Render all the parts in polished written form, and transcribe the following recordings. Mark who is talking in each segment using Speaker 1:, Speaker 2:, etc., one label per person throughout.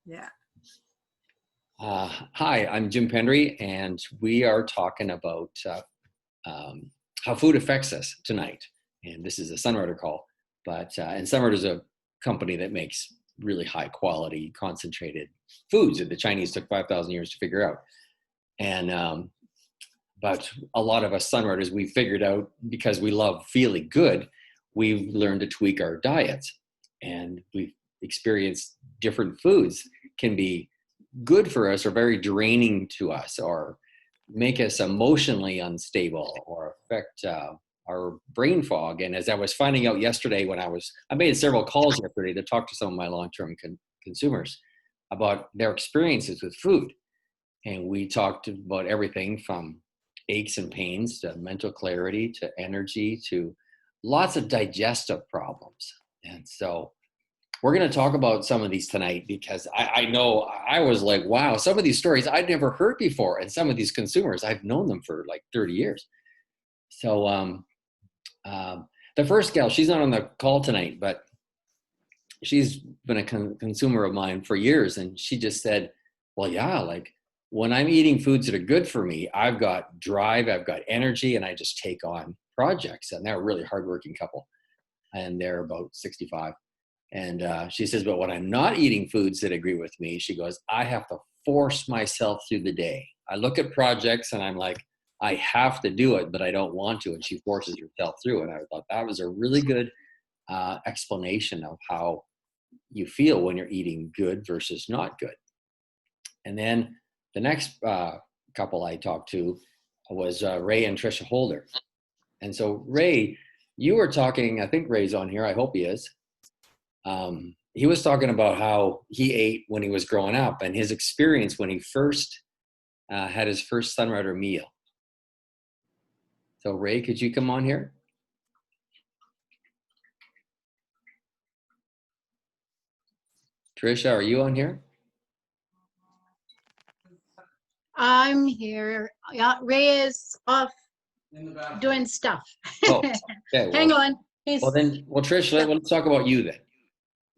Speaker 1: Yeah.
Speaker 2: Hi, I'm Jim Pendree, and we are talking about how food affects us tonight. And this is a Sunrider call, and Sunrider is a company that makes really high quality concentrated foods that the Chinese took 5,000 years to figure out. And but a lot of us Sunriders, we figured out, because we love feeling good, we've learned to tweak our diets, and we've experienced different foods can be good for us or very draining to us, or make us emotionally unstable, or affect our brain fog. And as I was finding out yesterday, I made several calls yesterday to talk to some of my long-term consumers about their experiences with food. And we talked about everything from aches and pains to mental clarity to energy to lots of digestive problems. And so we're going to talk about some of these tonight, because I know I was like, wow, some of these stories I'd never heard before. And some of these consumers, I've known them for like 30 years. So the first gal, she's not on the call tonight, but she's been a consumer of mine for years. And she just said, well, yeah, like when I'm eating foods that are good for me, I've got drive, I've got energy, and I just take on projects. And they're a really hardworking couple, and they're about 65. And she says, but when I'm not eating foods that agree with me, she goes, I have to force myself through the day. I look at projects and I'm like, I have to do it, but I don't want to. And she forces herself through. And I thought that was a really good explanation of how you feel when you're eating good versus not good. And then the next couple I talked to was Ray and Trisha Holder. And so Ray, you were talking, I think Ray's on here, I hope he is. He was talking about how he ate when he was growing up and his experience when he first had his first Sunrider meal. So Ray, could you come on here? Trisha, are you on here?
Speaker 1: I'm here. Yeah, Ray is off doing stuff.
Speaker 2: Oh, okay.
Speaker 1: Hang on.
Speaker 2: Well, Trish, let's talk about you then.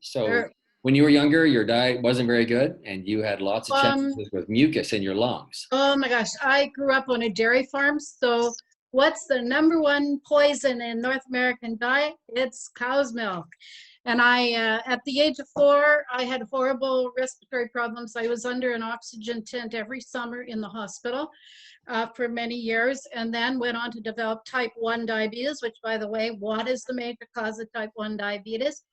Speaker 2: So
Speaker 1: Sure.
Speaker 2: When you were younger, your diet wasn't very good, and you had lots of challenges with mucus in your lungs.
Speaker 1: Oh my gosh, I grew up on a dairy farm. So what's the number one poison in North American diet? It's cow's milk. And at the age of 4, I had horrible respiratory problems. I was under an oxygen tent every summer in the hospital for many years, and then went on to develop type 1 diabetes, which, by the way, what is the major cause of type 1 diabetes?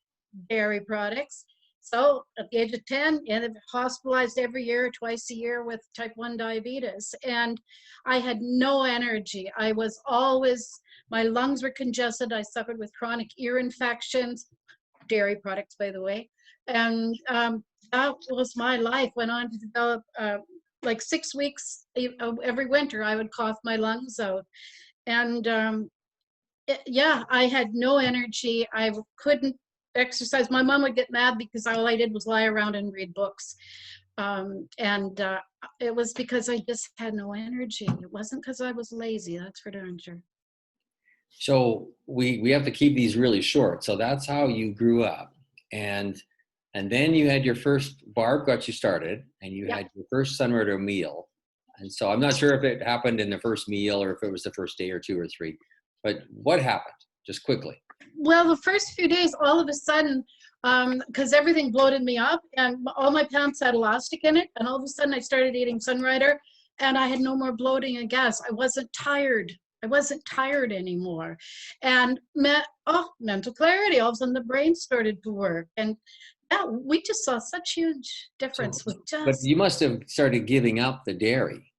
Speaker 1: Dairy products. So at the age of 10, and hospitalized every year, twice a year with type 1 diabetes. And I had no energy. I was always, my lungs were congested. I suffered with chronic ear infections, dairy products, by the way. And that was my life. Went on to develop, like 6 weeks, every winter, I would cough my lungs out. And yeah, I had no energy. I couldn't exercise. My mom would get mad because all I did was lie around and read books. It was because I just had no energy. It wasn't because I was lazy, that's for darn sure.
Speaker 2: So we have to keep these really short. So that's how you grew up. And then you had your first, Barb got you started, and you had your first Sunrider meal. And so I'm not sure if it happened in the first meal or if it was the first day or 2 or 3, but what happened? Just quickly.
Speaker 1: Well, the first few days, all of a sudden, because everything bloated me up and all my pants had elastic in it, and all of a sudden I started eating Sunrider and I had no more bloating and gas. I wasn't tired. I wasn't tired anymore. And mental clarity, all of a sudden the brain started to work. And yeah, we just saw such huge difference with just.
Speaker 2: But you must have started giving up the dairy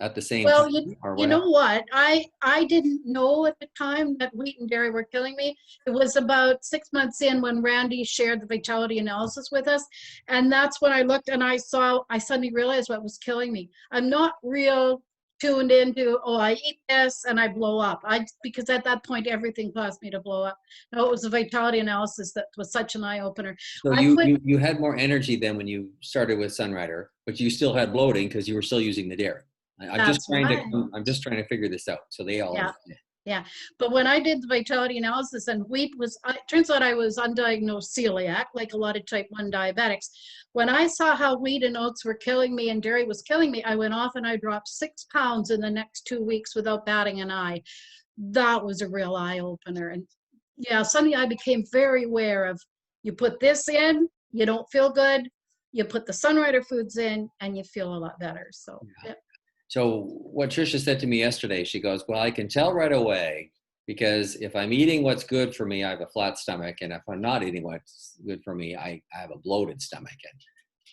Speaker 2: at the same
Speaker 1: time.
Speaker 2: Well,
Speaker 1: you know what? I didn't know at the time that wheat and dairy were killing me. It was about 6 months in when Randy shared the vitality analysis with us. And that's when I looked and I suddenly realized what was killing me. I'm not real tuned into, I eat this and I blow up. Because at that point, everything caused me to blow up. No, it was the vitality analysis that was such an eye-opener.
Speaker 2: So you had more energy than when you started with Sunrider, but you still had bloating because you were still using the dairy. I'm just trying to figure this out. So they all understand.
Speaker 1: Yeah, but when I did the vitality analysis and wheat was, turns out I was undiagnosed celiac, like a lot of type 1 diabetics. When I saw how wheat and oats were killing me and dairy was killing me, I went off and I dropped 6 pounds in the next 2 weeks without batting an eye. That was a real eye opener. And yeah, suddenly I became very aware of, you put this in, you don't feel good. You put the Sunrider foods in and you feel a lot better. So, yeah.
Speaker 2: So what Trisha said to me yesterday, she goes, well, I can tell right away, because if I'm eating what's good for me, I have a flat stomach. And if I'm not eating what's good for me, I have a bloated stomach.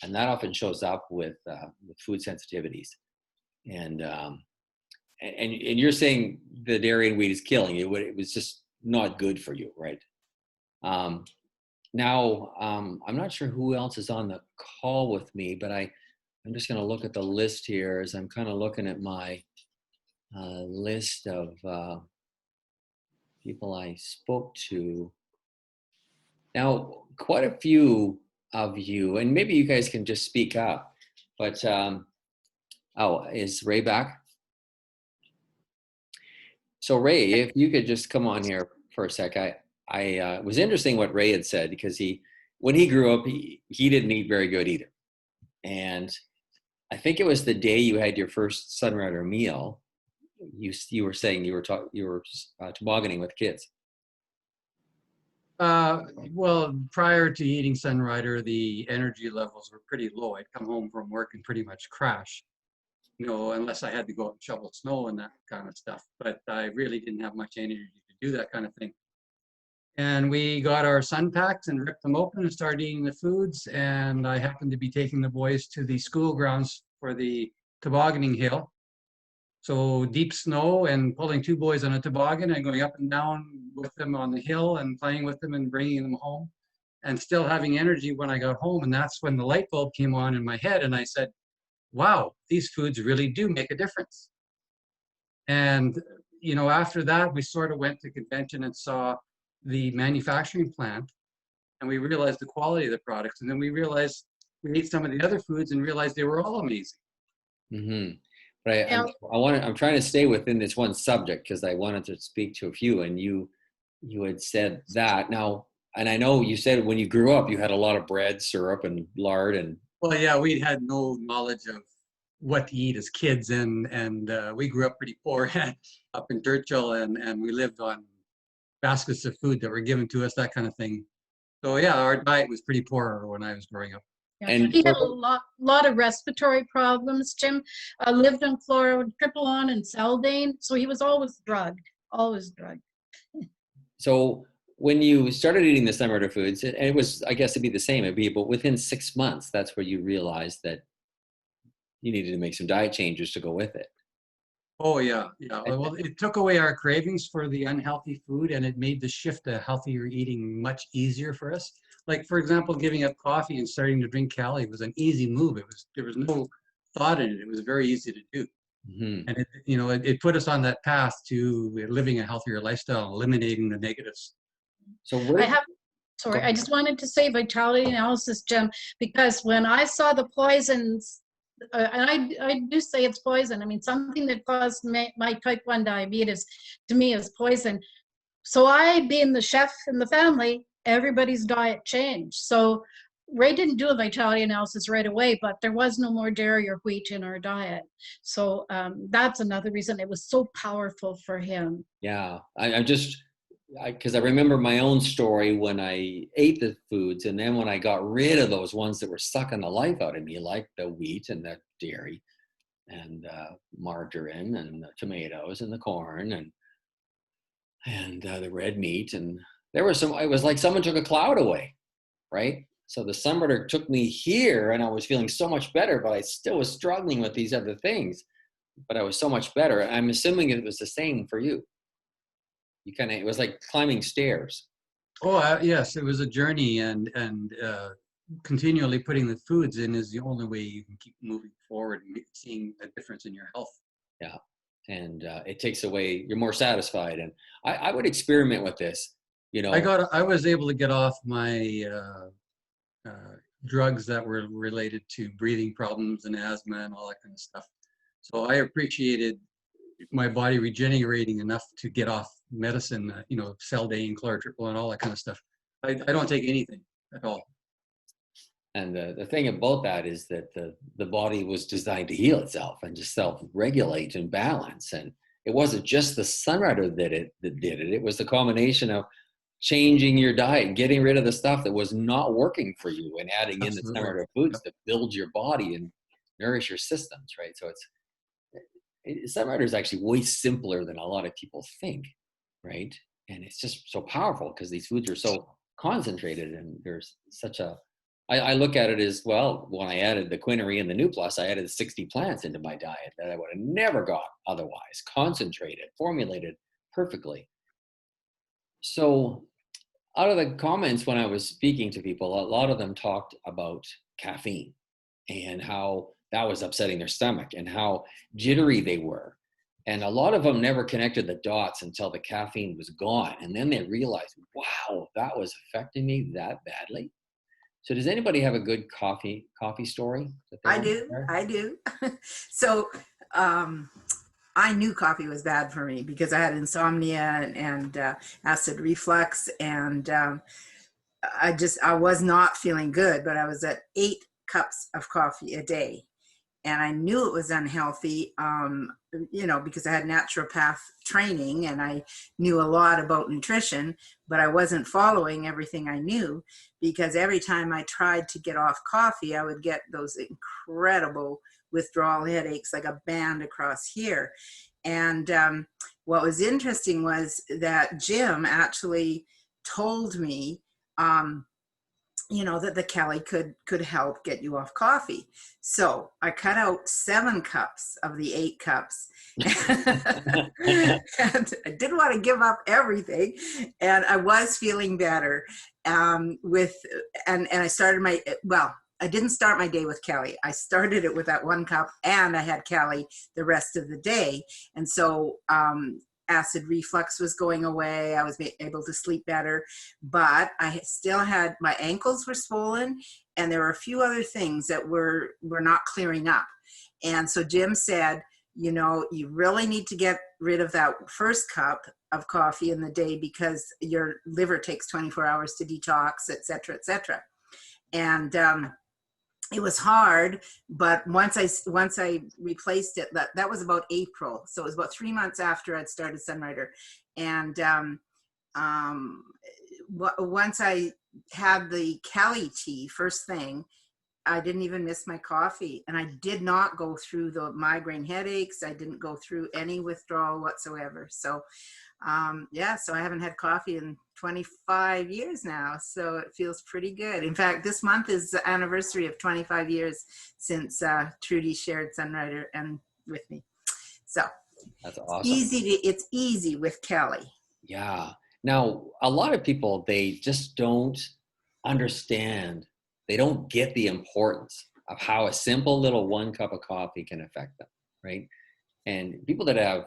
Speaker 2: And that often shows up with food sensitivities. And you're saying the dairy and wheat is killing you. It was just not good for you, right? Now, I'm not sure who else is on the call with me, but I'm just going to look at the list here as I'm kind of looking at my list of people I spoke to. Now, quite a few of you, and maybe you guys can just speak up, but is Ray back? So Ray, if you could just come on here for a sec. It was interesting what Ray had said, because when he grew up, he didn't eat very good either. And I think it was the day you had your first Sunrider meal, you were saying you were tobogganing with kids.
Speaker 3: Well, prior to eating Sunrider, the energy levels were pretty low. I'd come home from work and pretty much crash, unless I had to go out and shovel snow and that kind of stuff. But I really didn't have much energy to do that kind of thing. And we got our sun packs and ripped them open and started eating the foods. And I happened to be taking the boys to the school grounds for the tobogganing hill. So deep snow, and pulling 2 boys on a toboggan and going up and down with them on the hill and playing with them and bringing them home, and still having energy when I got home. And that's when the light bulb came on in my head. And I said, wow, these foods really do make a difference. And, after that, we sort of went to convention and saw the manufacturing plant, and we realized the quality of the products. And then we realized we ate some of the other foods and realized they were all amazing.
Speaker 2: Mm-hmm. But I'm trying to stay within this one subject, because I wanted to speak to a few, and you had said that. Now, and I know you said when you grew up, you had a lot of bread, syrup, and lard, and.
Speaker 3: Well, yeah, we had no knowledge of what to eat as kids, and we grew up pretty poor up in Churchill, and we lived on baskets of food that were given to us, that kind of thing. So yeah, our diet was pretty poor when I was growing up.
Speaker 1: Yeah. And he had a lot of respiratory problems. Jim lived in Florida, Tripolon and Saldane, so he was always drugged.
Speaker 2: So when you started eating the Sunrider foods, and it was, I guess, it'd be the same, but within 6 months, that's where you realized that you needed to make some diet changes to go with it.
Speaker 3: Oh yeah. Well, it took away our cravings for the unhealthy food, and it made the shift to healthier eating much easier for us. Like, for example, giving up coffee and starting to drink Cali was an easy move. There was no thought in it. It was very easy to do. Mm-hmm. And it put us on that path to living a healthier lifestyle, eliminating the negatives.
Speaker 2: So
Speaker 1: I just wanted to say vitality analysis, Jim, because when I saw the poisons, and I do say it's poison. I mean, something that caused my type 1 diabetes to me is poison. So I, being the chef in the family, everybody's diet changed. So Ray didn't do a vitality analysis right away, but there was no more dairy or wheat in our diet. So that's another reason it was so powerful for him.
Speaker 2: Yeah, because I remember my own story when I ate the foods, and then when I got rid of those ones that were sucking the life out of me, like the wheat and the dairy and margarine and the tomatoes and the corn and the red meat, and it was like someone took a cloud away, right? So the Sunrider took me here, and I was feeling so much better, but I still was struggling with these other things, but I was so much better. I'm assuming it was the same for you. It was like climbing stairs.
Speaker 3: Oh, yes, it was a journey, and continually putting the foods in is the only way you can keep moving forward and seeing a difference in your health.
Speaker 2: Yeah, and it takes away, you're more satisfied. And I would experiment with this,
Speaker 3: I was able to get off my drugs that were related to breathing problems and asthma and all that kind of stuff. So I appreciated my body regenerating enough to get off medicine, Celdane, Chlorotriple, and all that kind of stuff. I don't take anything at all.
Speaker 2: And the thing about that is that the body was designed to heal itself and just self-regulate and balance. And it wasn't just the Sunrider that did it. It was the combination of changing your diet and getting rid of the stuff that was not working for you and adding in the Sunrider foods that build your body and nourish your systems, right? So Sunrider is actually way simpler than a lot of people think, right? And it's just so powerful because these foods are so concentrated, and there's such a I look at it as, well, when I added the Quinoa and the New Plus, I added 60 plants into my diet that I would have never got otherwise, concentrated, formulated perfectly. So out of the comments when I was speaking to people, a lot of them talked about caffeine and how that was upsetting their stomach and how jittery they were. And a lot of them never connected the dots until the caffeine was gone. And then they realized, wow, that was affecting me that badly. So does anybody have a good coffee story?
Speaker 4: I do. So I knew coffee was bad for me because I had insomnia and acid reflux, and I was not feeling good, but I was at 8 cups of coffee a day. And I knew it was unhealthy, because I had naturopath training and I knew a lot about nutrition, but I wasn't following everything I knew, because every time I tried to get off coffee, I would get those incredible withdrawal headaches, like a band across here. And what was interesting was that Jim actually told me, that the Kelly could help get you off coffee. So I cut out 7 cups of the 8 cups. And I didn't want to give up everything. And I was feeling better and I started I didn't start my day with Kelly. I started it with that 1 cup, and I had Kelly the rest of the day. And so acid reflux was going away. I was able to sleep better, but I still had, my ankles were swollen, and there were a few other things that were not clearing up. And so Jim said, you really need to get rid of that first cup of coffee in the day because your liver takes 24 hours to detox, et cetera, et cetera. And it was hard, but once I replaced it, that was about April. So it was about 3 months after I'd started Sunrider. And once I had the Kelly tea first thing, I didn't even miss my coffee, and I did not go through the migraine headaches. I didn't go through any withdrawal whatsoever. So so I haven't had coffee in 25 years now, so it feels pretty good. In fact, this month is the anniversary of 25 years since Trudy shared Sunrider and with me. So
Speaker 2: that's awesome.
Speaker 4: It's easy with Kelly.
Speaker 2: Yeah. Now, a lot of people, they just don't understand. They don't get the importance of how a simple little 1 cup of coffee can affect them, right? And people that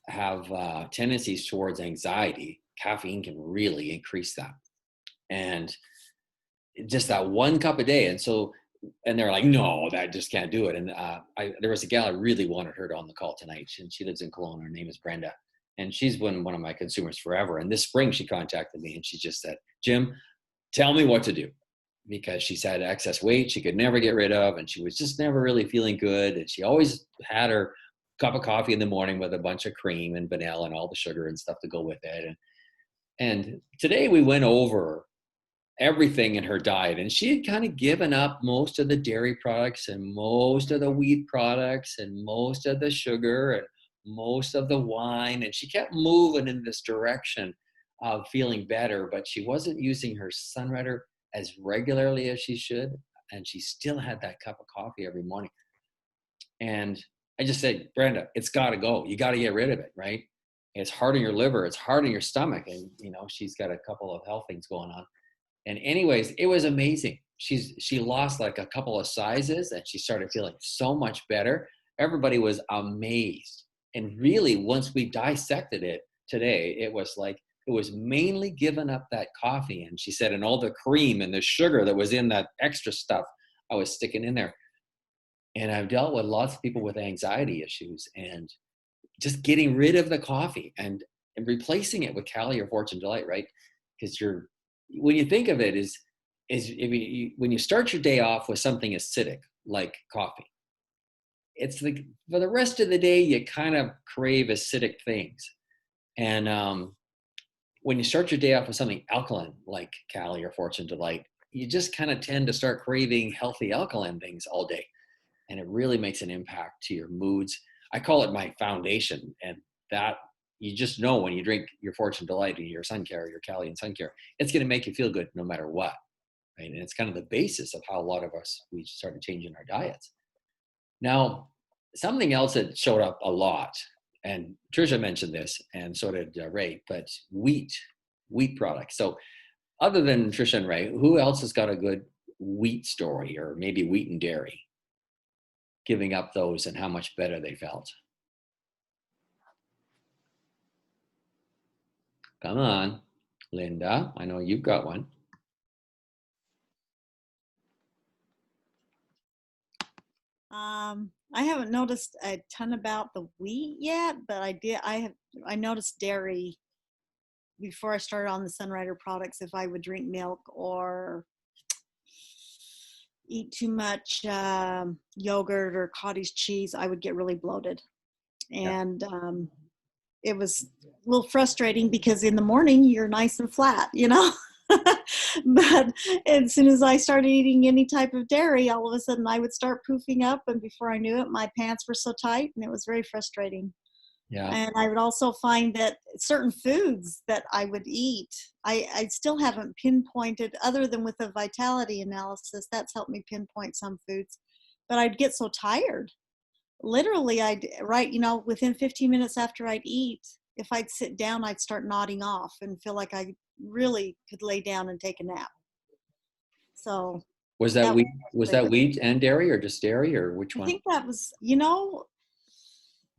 Speaker 2: have tendencies towards anxiety, caffeine can really increase that. And just that 1 cup a day. And they're like, no, that just can't do it. And there was a gal I really wanted her on the call tonight. And she lives in Cologne. Her name is Brenda. And she's been one of my consumers forever. And this spring she contacted me and she just said, Jim, tell me what to do. Because she's had excess weight she could never get rid of. And she was just never really feeling good. And she always had her cup of coffee in the morning with a bunch of cream and vanilla and all the sugar and stuff to go with it. And today we went over everything in her diet, and she had kind of given up most of the dairy products and most of the wheat products and most of the sugar and most of the wine. And she kept moving in this direction of feeling better, but she wasn't using her Sunrider as regularly as she should. And she still had that cup of coffee every morning. And I just said, Brenda, it's got to go. You got to get rid of it, right? It's hard on your liver. It's hard on your stomach. And, she's got a couple of health things going on. And anyways, it was amazing. She lost like a couple of sizes and she started feeling so much better. Everybody was amazed. And really, once we dissected it today, it was mainly giving up that coffee. And she said, and all the cream and the sugar that was in that extra stuff I was sticking in there. And I've dealt with lots of people with anxiety issues, and just getting rid of the coffee and replacing it with Cali or Fortune Delight, right? Because when you think of it, when you start your day off with something acidic like coffee, it's like for the rest of the day you kind of crave acidic things, and when you start your day off with something alkaline like Cali or Fortune Delight, you just kind of tend to start craving healthy alkaline things all day, and it really makes an impact to your moods. I call it my foundation, and that you just know when you drink your Fortune Delight or your Sun Care, your Cali and Sun Care, it's going to make you feel good no matter what, right? And it's kind of the basis of how a lot of us, we started changing our diets. Now, something else that showed up a lot, and Trisha mentioned this, and so did Ray, but wheat products. So other than Trisha and Ray, who else has got a good wheat story, or maybe wheat and dairy, giving up those and how much better they felt? Come on, Linda, I know you've got one.
Speaker 5: I haven't noticed a ton about the wheat yet, but I noticed dairy before I started on the Sunrider products. If I would drink milk or eat too much yogurt or cottage cheese, I would get really bloated. And it was a little frustrating because in the morning you're nice and flat, you know. But as soon as I started eating any type of dairy, all of a sudden I would start poofing up, and before I knew it, my pants were so tight, and it was very frustrating.
Speaker 2: Yeah.
Speaker 5: And I would also find that certain foods that I would eat, I still haven't pinpointed, other than with the vitality analysis. That's helped me pinpoint some foods, but I'd get so tired. Literally, within 15 minutes after I'd eat, if I'd sit down, I'd start nodding off and feel like I really could lay down and take a nap. So
Speaker 2: was that wheat? Was that wheat and dairy, or just dairy, or which one?
Speaker 5: I think that was,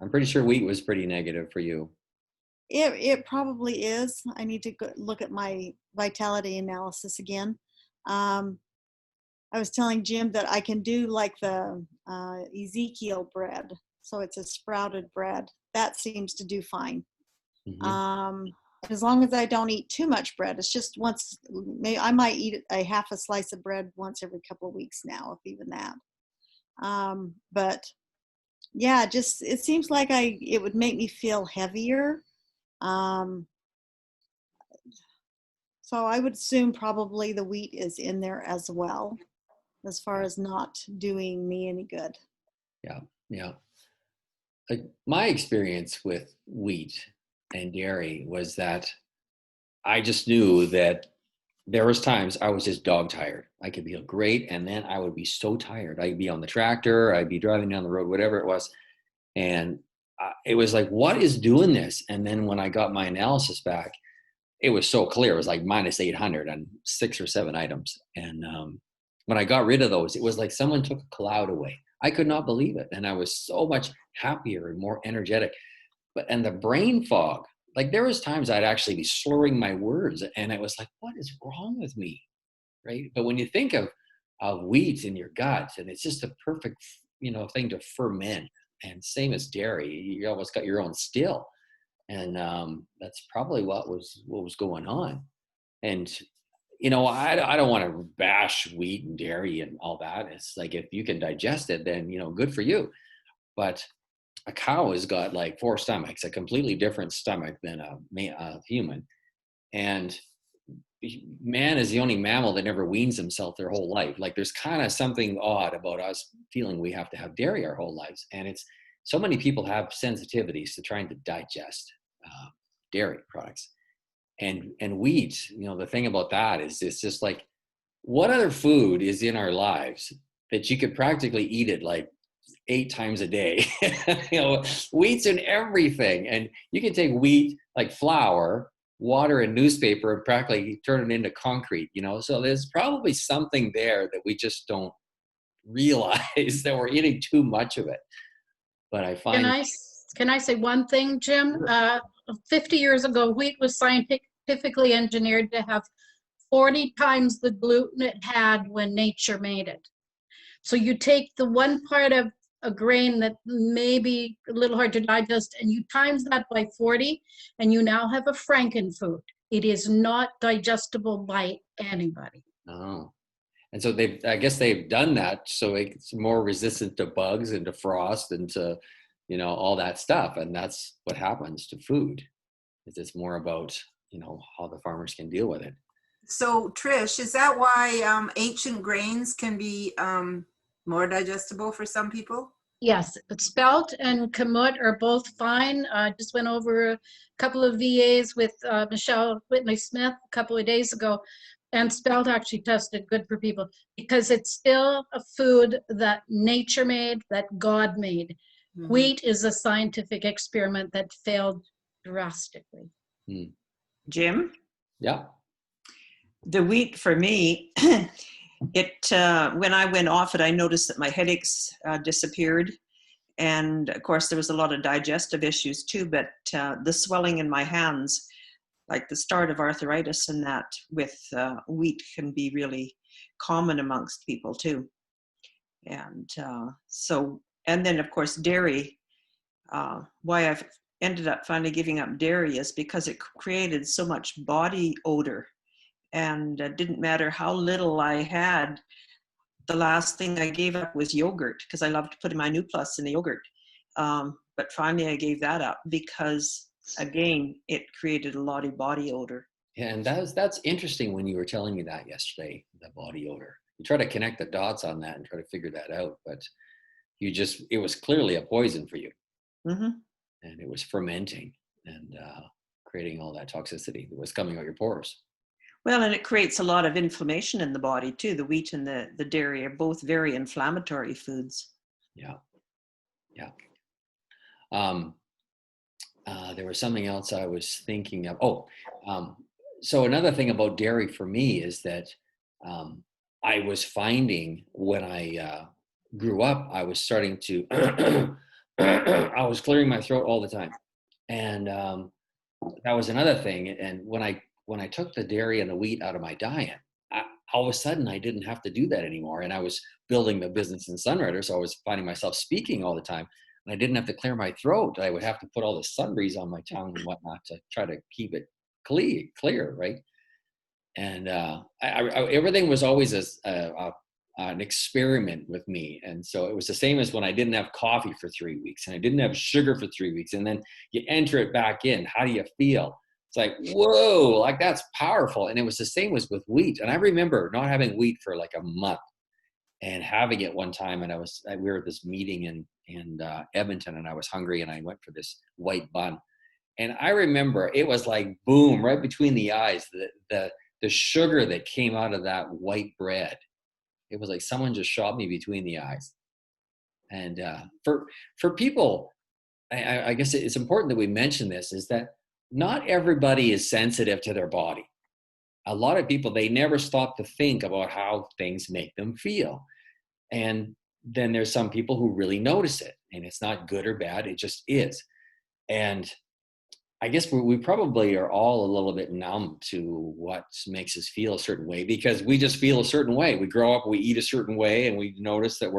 Speaker 2: I'm pretty sure wheat was pretty negative for you.
Speaker 5: It probably is. I need to look at my vitality analysis again. I was telling Jim that I can do like the Ezekiel bread. So it's a sprouted bread. That seems to do fine. Mm-hmm. As long as I don't eat too much bread. It's just once, I might eat a half a slice of bread once every couple of weeks now, if even that. But yeah, just, it seems like it would make me feel heavier. So I would assume probably the wheat is in there as well, as far as not doing me any good.
Speaker 2: Yeah. Like my experience with wheat and dairy was that I just knew that there was times I was just dog tired. I could feel great, and then I would be so tired. I'd be on the tractor, I'd be driving down the road, whatever it was, and it was like, what is doing this? And then when I got my analysis back, it was so clear. It was like minus 800 on 6 or 7 items. And when I got rid of those, it was like someone took a cloud away. I could not believe it. And I was so much happier and more energetic. And the brain fog, like there was times I'd actually be slurring my words, and it was like, what is wrong with me? Right. But when you think of wheat in your gut, and it's just a perfect, thing to ferment, and same as dairy, you almost got your own still. And that's probably what was going on. And, I don't want to bash wheat and dairy and all that. It's like, if you can digest it, then, good for you. But a cow has got like 4 stomachs, a completely different stomach than a human. And man is the only mammal that never weans himself their whole life. Like there's kind of something odd about us feeling we have to have dairy our whole lives. And it's, so many people have sensitivities to trying to digest dairy products. And wheat, the thing about that is it's just like, what other food is in our lives that you could practically eat it like 8 times a day? Wheat's in everything. And you can take wheat like flour, water, and newspaper and practically turn it into concrete, So there's probably something there that we just don't realize, that we're eating too much of it. But I find...
Speaker 1: Can I say one thing, Jim? 50 years ago, wheat was scientifically engineered to have 40 times the gluten it had when nature made it. So you take the one part of a grain that may be a little hard to digest, and you times that by 40, and you now have a frankenfood. It is not digestible by anybody.
Speaker 2: Oh. And so I guess they've done that so it's more resistant to bugs and to frost and to, all that stuff. And that's what happens to food. It's more about, how the farmers can deal with it.
Speaker 4: So, Trish, is that why ancient grains can be more digestible for some people?
Speaker 1: Yes, spelt and kamut are both fine. Just went over a couple of VAs with Michelle Whitley Smith a couple of days ago, and spelt actually tested good for people because it's still a food that nature made, that God made. Mm-hmm. Wheat is a scientific experiment that failed drastically.
Speaker 6: Jim?
Speaker 2: Yeah.
Speaker 6: The wheat for me, when I went off it, I noticed that my headaches disappeared. And of course, there was a lot of digestive issues too, but the swelling in my hands, like the start of arthritis and that with wheat can be really common amongst people too. And and then of course, dairy, why I've ended up finally giving up dairy is because it created so much body odor. And it didn't matter how little I had. The last thing I gave up was yogurt because I loved putting my Nuplus in the yogurt. But finally I gave that up because, again, it created a lot of body odor.
Speaker 2: Yeah, and that's interesting when you were telling me that yesterday, the body odor. You try to connect the dots on that and try to figure that out, but it was clearly a poison for you.
Speaker 6: Mm-hmm.
Speaker 2: And it was fermenting and creating all that toxicity that was coming out your pores.
Speaker 6: Well, and it creates a lot of inflammation in the body too. The wheat and the dairy are both very inflammatory foods.
Speaker 2: Yeah. Yeah. There was something else I was thinking of. So another thing about dairy for me is that I was finding when I grew up, I was starting to, I was clearing my throat all the time. And that was another thing. And when I took the dairy and the wheat out of my diet, all of a sudden I didn't have to do that anymore. And I was building the business in Sunrider, so I was finding myself speaking all the time. And I didn't have to clear my throat. I would have to put all the Sunbreeze on my tongue and whatnot to try to keep it clear, right? And everything was always an experiment with me. And so it was the same as when I didn't have coffee for 3 weeks and I didn't have sugar for 3 weeks. And then you enter it back in. How do you feel? It's like, whoa, like that's powerful. And it was the same as with wheat. And I remember not having wheat for like a month and having it one time. And we were at this meeting in Edmonton and I was hungry and I went for this white bun. And I remember it was like, boom, right between the eyes, the sugar that came out of that white bread. It was like someone just shot me between the eyes. And for people, I guess it's important that we mention this, is that not everybody is sensitive to their body. A lot of people, they never stop to think about how things make them feel. And then there's some people who really notice it, and it's not good or bad, it just is. And I guess we probably are all a little bit numb to what makes us feel a certain way because we just feel a certain way. We grow up, we eat a certain way, and we notice that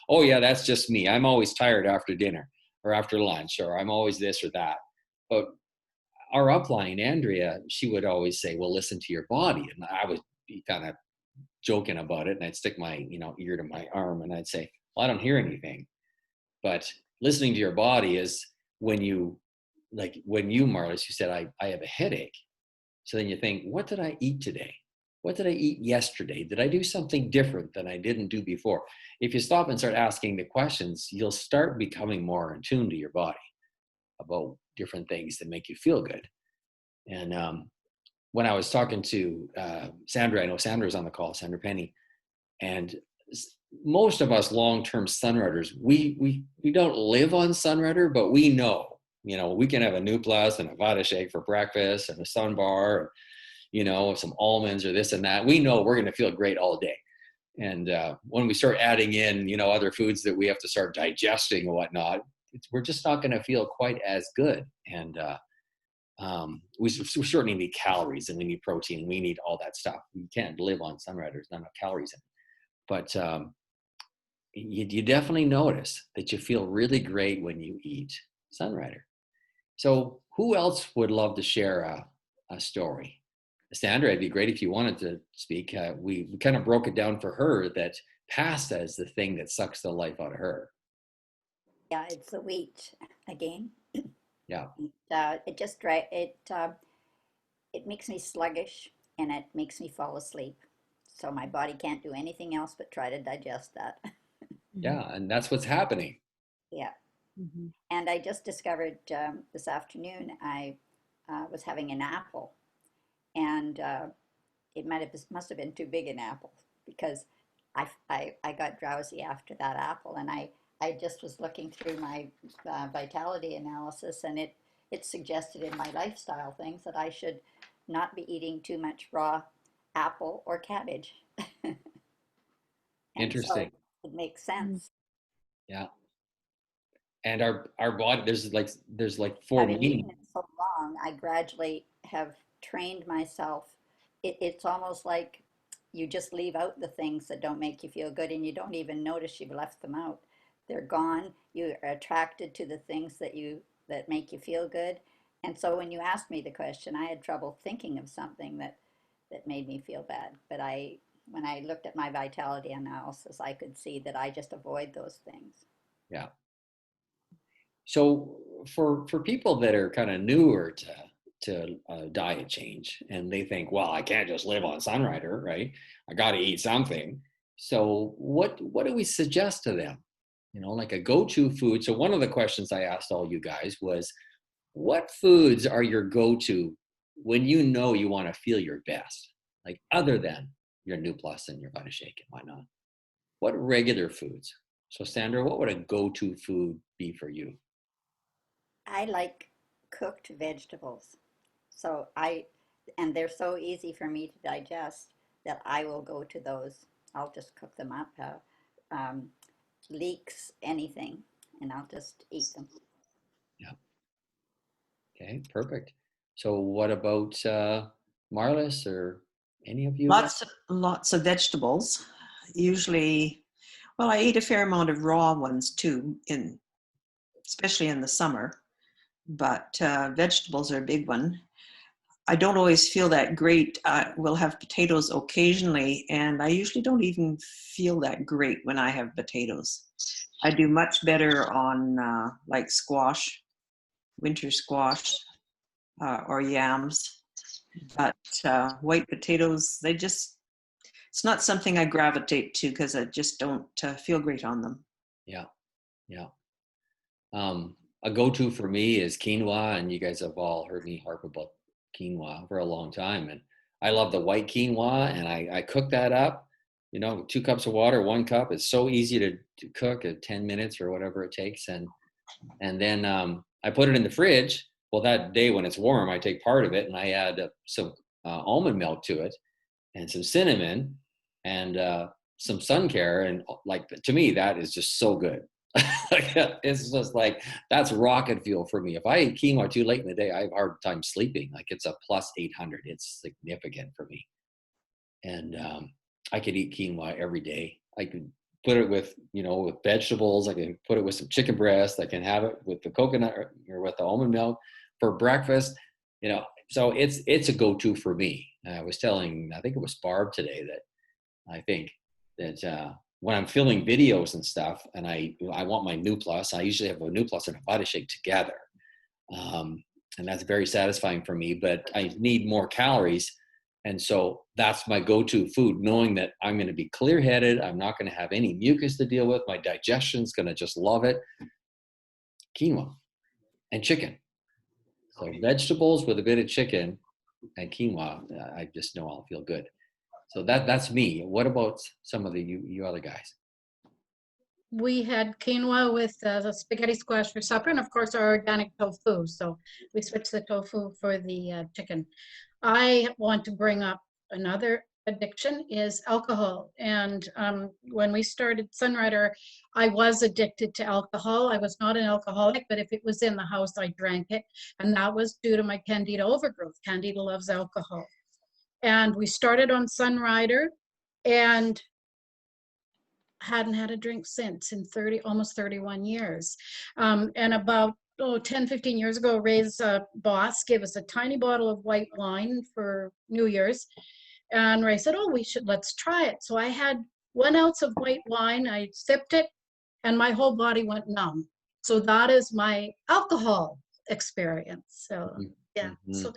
Speaker 2: oh yeah, that's just me. I'm always tired after dinner or after lunch, or I'm always this or that. But our upline, Andrea, she would always say, well, listen to your body. And I would be kind of joking about it. And I'd stick my ear to my arm and I'd say, well, I don't hear anything. But listening to your body is when you, Marlis, you said, I have a headache. So then you think, what did I eat today? What did I eat yesterday? Did I do something different than I didn't do before? If you stop and start asking the questions, you'll start becoming more in tune to your body about different things that make you feel good. And when I was talking to Sandra, I know Sandra's on the call, Sandra Penny, and most of us long-term Sunriders, we don't live on Sunrider, but we know, we can have a Nuplus and a Vita Shake for breakfast and a Sun Bar, and, some almonds or this and that. We know we're going to feel great all day. And when we start adding in, other foods that we have to start digesting and whatnot, we're just not going to feel quite as good. And we certainly need calories, and we need protein, we need all that stuff. We can't live on Sunrider. There's not enough calories in it. But you definitely notice that you feel really great when you eat Sunrider. So who else would love to share a story? Sandra, it'd be great if you wanted to speak. We kind of broke it down for her that pasta is the thing that sucks the life out of her.
Speaker 7: Yeah, it's the wheat again.
Speaker 2: Yeah.
Speaker 7: It just it makes me sluggish and it makes me fall asleep. So my body can't do anything else but try to digest that.
Speaker 2: Yeah, and that's what's happening.
Speaker 7: Yeah.
Speaker 5: Mm-hmm.
Speaker 7: And I just discovered this afternoon I was having an apple, and it must have been too big an apple because I got drowsy after that apple, and I just was looking through my vitality analysis, and it suggested in my lifestyle things that I should not be eating too much raw apple or cabbage. And
Speaker 2: Interesting.
Speaker 7: so it makes sense.
Speaker 2: Yeah. And our body, there's like four
Speaker 7: Having
Speaker 2: main.
Speaker 7: eaten it so long, I gradually have trained myself. It's almost like you just leave out the things that don't make you feel good, and you don't even notice you've left them out. They're gone. You are attracted to the things that make you feel good. And so when you asked me the question, I had trouble thinking of something that made me feel bad. But when I looked at my vitality analysis, I could see that I just avoid those things.
Speaker 2: Yeah. So for people that are kind of newer to diet change, and they think, well, I can't just live on Sunrider, right? I got to eat something. So what do we suggest to them? Like a go-to food. So one of the questions I asked all you guys was, what foods are your go-to when you know you want to feel your best? Like other than your New Plus and your Butter Shake and whatnot. What regular foods? So Sandra, what would a go-to food be for you?
Speaker 7: I like cooked vegetables. And they're so easy for me to digest that I will go to those. I'll just cook them up, leeks, anything, and I'll just eat them.
Speaker 2: Yeah. Okay, perfect. So what about Marlis or any of you?
Speaker 6: Lots of vegetables. Usually, well, I eat a fair amount of raw ones too, especially in the summer. But vegetables are a big one. I don't always feel that great. We'll have potatoes occasionally, and I usually don't even feel that great when I have potatoes. I do much better on like squash, winter squash, or yams. But white potatoes, it's not something I gravitate to because I just don't feel great on them.
Speaker 2: Yeah, yeah. A go-to for me is quinoa, and you guys have all heard me harp about quinoa for a long time. And I love the white quinoa, and I cook that up, 2 cups of water, 1 cup. It's so easy to cook at 10 minutes or whatever it takes. And then I put it in the fridge. Well, that day when it's warm, I take part of it and I add some almond milk to it and some cinnamon and some sun care. And like, to me, that is just so good. It's just like, that's rocket fuel for me. If I eat quinoa too late in the day, I have a hard time sleeping. Like, it's a plus 800. It's significant for me. And I could eat quinoa every day. I could put it with, with vegetables. I can put it with some chicken breast. I can have it with the coconut or with the almond milk for breakfast. So it's a go-to for me. I was telling, I think it was Barb today, that I think that when I'm filming videos and stuff, and I want my New Plus, I usually have a New Plus and a Butter Shake together. And that's very satisfying for me, but I need more calories. And so that's my go-to food, knowing that I'm going to be clear-headed. I'm not going to have any mucus to deal with. My digestion's going to just love it. Quinoa and chicken. So vegetables with a bit of chicken and quinoa, I just know I'll feel good. So that's me. What about some of you other guys?
Speaker 1: We had quinoa with the spaghetti squash for supper, and of course our organic tofu. So we switched the tofu for the chicken. I want to bring up another addiction is alcohol. And when we started Sunrider, I was addicted to alcohol. I was not an alcoholic, but if it was in the house, I drank it. And that was due to my Candida overgrowth. Candida loves alcohol. And we started on Sunrider, and hadn't had a drink since in almost 31 years. And about 10, 15 years ago, Ray's boss gave us a tiny bottle of white wine for New Year's. And Ray said, oh, let's try it. So I had 1 ounce of white wine. I sipped it and my whole body went numb. So that is my alcohol experience. So yeah, so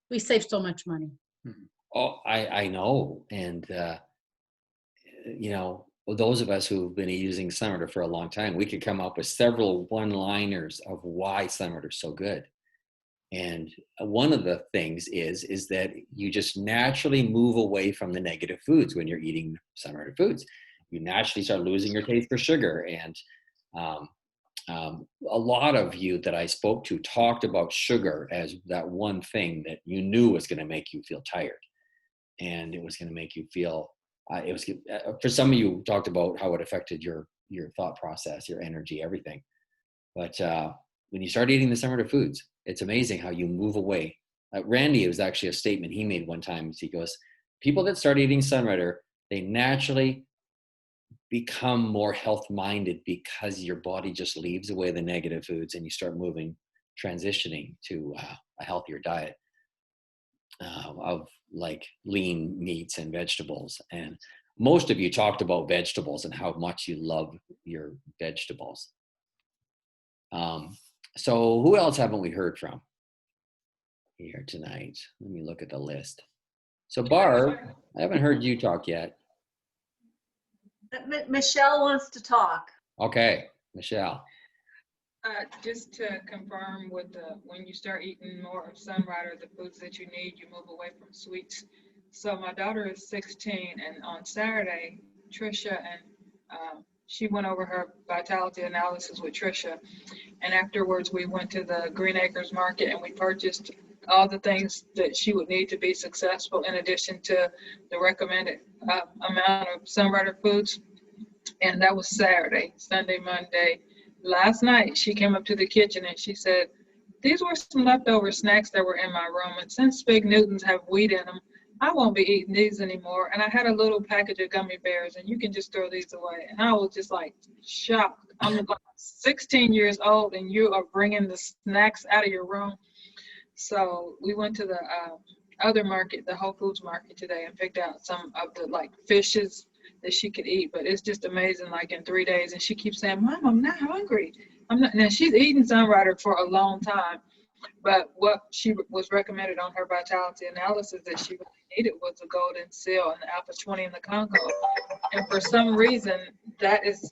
Speaker 1: we save so much money.
Speaker 2: Oh, I know. And, you know, those of us who've been using Sunrider for a long time, we could come up with several one-liners of why Sunrider is so good. And one of the things is that you just naturally move away from the negative foods when you're eating Sunrider foods. You naturally start losing your taste for sugar. And a lot of you that I spoke to talked about sugar as that one thing that you knew was going to make you feel tired. And it was going to make you feel, for some of you talked about how it affected your thought process, your energy, everything. But when you start eating the Sunrider foods, it's amazing how you move away. Randy, it was actually a statement he made one time. He goes, people that start eating Sunrider, they naturally become more health-minded because your body just leaves away the negative foods and you start transitioning to a healthier diet of like lean meats and vegetables. And most of you talked about vegetables and how much you love your vegetables. So who else haven't we heard from here tonight? Let me look at the list. So Barb, I haven't heard you talk yet.
Speaker 8: Michelle wants to talk.
Speaker 2: Okay, Michelle.
Speaker 9: Just to confirm with when you start eating more of Sunrider, the foods that you need, you move away from sweets. So my daughter is 16, and on Saturday, Trisha and she went over her vitality analysis with Trisha, and afterwards we went to the Green Acres Market and we purchased all the things that she would need to be successful in addition to the recommended amount of Sunrider foods. And that was Saturday. Sunday, Monday. Last night she came up to the kitchen and she said, these were some leftover snacks that were in my room, and since Big Newtons have wheat in them, I won't be eating these anymore. And I had a little package of gummy bears, and you can just throw these away. And I was just like shocked. I'm like 16 years old and you are bringing the snacks out of your room. So we went to the other market, the Whole Foods market today, and picked out some of the like fishes that she could eat. But it's just amazing, like in 3 days. And she keeps saying, Mom, I'm not hungry. I'm not. Now she's eaten Sunrider for a long time. But what she was recommended on her vitality analysis that she really needed was the golden seal and the alpha 20 and the Congo. And for some reason, that is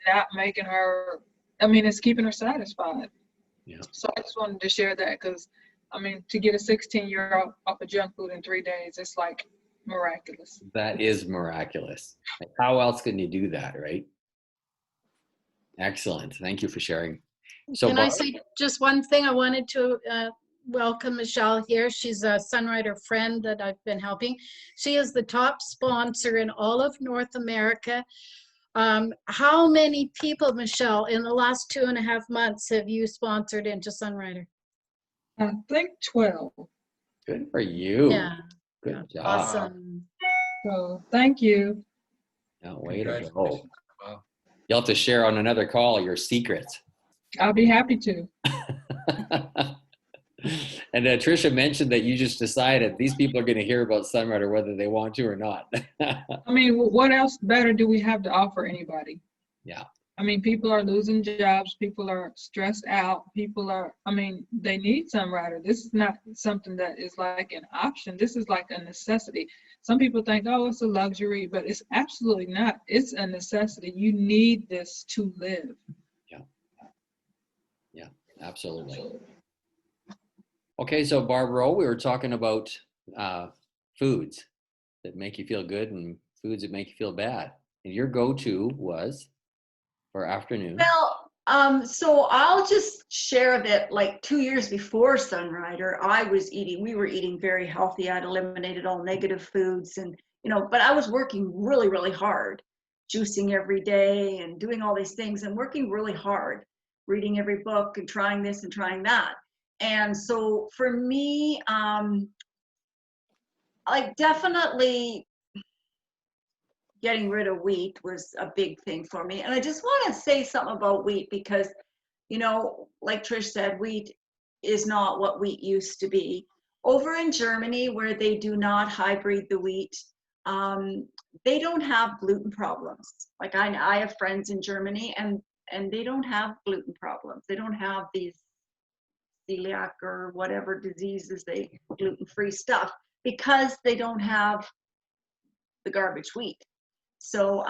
Speaker 9: not making her, I mean, it's keeping her satisfied.
Speaker 2: Yeah. So
Speaker 9: I just wanted to share that because, I mean, to get a 16-year-old off of junk food in 3 days, it's like miraculous.
Speaker 2: That is miraculous. Like, how else can you do that, right? Excellent. Thank you for sharing. So
Speaker 1: Can I say just one thing? I wanted to welcome Michelle here. She's a Sunrider friend that I've been helping. She is the top sponsor in all of North America. How many people, Michelle, in the last 2.5 months have you sponsored into Sunrider?
Speaker 9: I think 12.
Speaker 2: Good for you.
Speaker 1: Yeah.
Speaker 2: Good job.
Speaker 1: Awesome.
Speaker 9: So thank you.
Speaker 2: Now, way to go. Wow. You'll have to share on another call your secrets.
Speaker 9: I'll be happy to.
Speaker 2: And Trisha mentioned that you just decided these people are going to hear about Sunrider whether they want to or not.
Speaker 9: I mean, what else better do we have to offer anybody?
Speaker 2: Yeah.
Speaker 9: I mean, people are losing jobs. People are stressed out. People are, I mean, they need Sunrider. This is not something that is like an option. This is like a necessity. Some people think, oh, it's a luxury, but it's absolutely not. It's a necessity. You need this to live.
Speaker 2: Yeah, absolutely. Okay, so Barbara, we were talking about foods that make you feel good and foods that make you feel bad. And your go-to was for afternoon.
Speaker 8: Well, so I'll just share that like 2 years before Sunrider, we were eating very healthy. I'd eliminated all negative foods and, but I was working really, really hard, juicing every day and doing all these things and working really hard, reading every book and trying this and trying that. And so for me, like definitely getting rid of wheat was a big thing for me. And I just want to say something about wheat because, you know, like Trish said, wheat is not what wheat used to be. Over in Germany, where they do not hybrid the wheat, they don't have gluten problems. Like I have friends in Germany, and they don't have gluten problems. They don't have these celiac or whatever diseases, gluten-free stuff, because they don't have the garbage wheat. So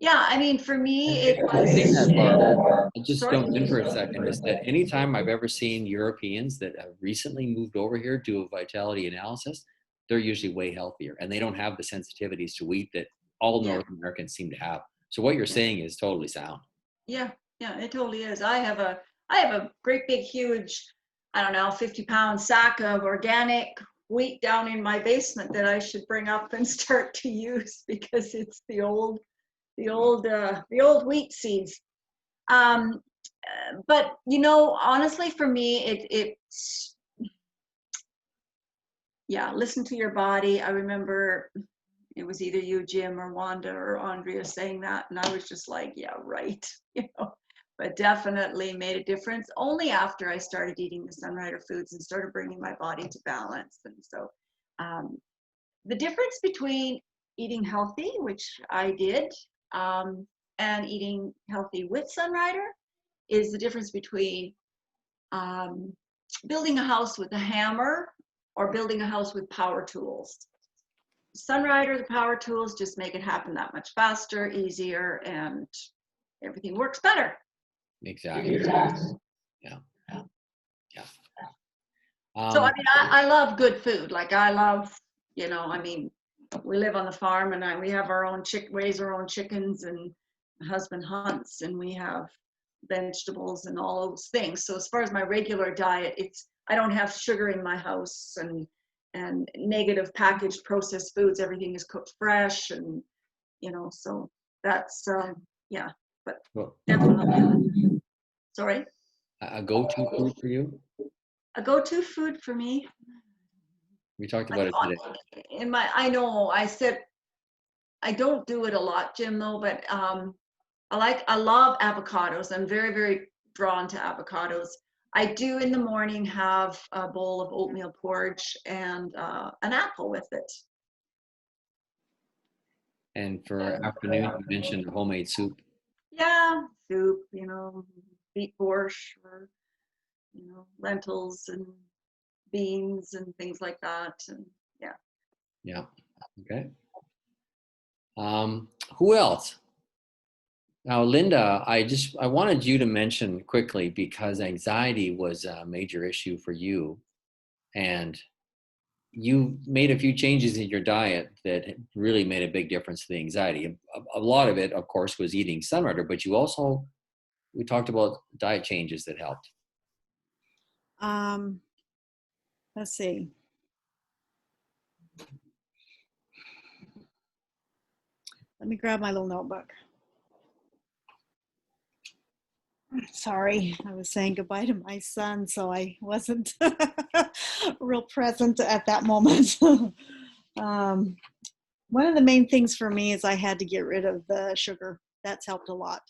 Speaker 8: yeah, I mean, for me, it
Speaker 2: The thing that,
Speaker 8: was.
Speaker 2: I'll just
Speaker 8: Sorry?
Speaker 2: jump in for a second, is that anytime I've ever seen Europeans that have recently moved over here do a vitality analysis, they're usually way healthier, and they don't have the sensitivities to wheat that all
Speaker 8: Yeah.
Speaker 2: North Americans seem to have. So what you're saying is totally sound.
Speaker 8: Yeah, it totally is. I have a great big huge, I don't know, 50-pound sack of organic wheat down in my basement that I should bring up and start to use because it's the old wheat seeds. But you know, honestly, for me, it's yeah, listen to your body. I remember it was either you, Jim, or Wanda or Andrea saying that, and I was just like, yeah, right, you know. But definitely made a difference only after I started eating the Sunrider foods and started bringing my body to balance. And so the difference between eating healthy, which I did, and eating healthy with Sunrider is the difference between building a house with a hammer or building a house with power tools. Sunrider, the power tools just make it happen that much faster, easier, and everything works better.
Speaker 2: Exactly. Yeah.
Speaker 8: So I mean, I love good food. Like I love, you know, I mean, we live on the farm and we have our own raise our own chickens, and my husband hunts, and we have vegetables and all those things. So as far as my regular diet, I don't have sugar in my house and negative packaged processed foods. Everything is cooked fresh, and you know, so that's yeah. But
Speaker 2: Well,
Speaker 8: definitely, sorry.
Speaker 2: a go-to food for you?
Speaker 8: A go-to food for me.
Speaker 2: We talked about it today.
Speaker 8: I know I said I don't do it a lot, Jim, though, but I love avocados. I'm very, very drawn to avocados. I do in the morning have a bowl of oatmeal porridge and an apple with it.
Speaker 2: And for afternoon, you mentioned homemade soup.
Speaker 8: Yeah, soup, you know, beet borscht, or you know, lentils and beans and things like that, and yeah.
Speaker 2: Yeah. Okay. Who else? Now, Linda, I wanted you to mention quickly, because anxiety was a major issue for you, and you made a few changes in your diet that really made a big difference to the anxiety. A lot of it, of course, was eating Sunrider, but we talked about diet changes that helped.
Speaker 5: Let's see. Let me grab my little notebook. Sorry, I was saying goodbye to my son, so I wasn't real present at that moment. One of the main things for me is I had to get rid of the sugar. That's helped a lot.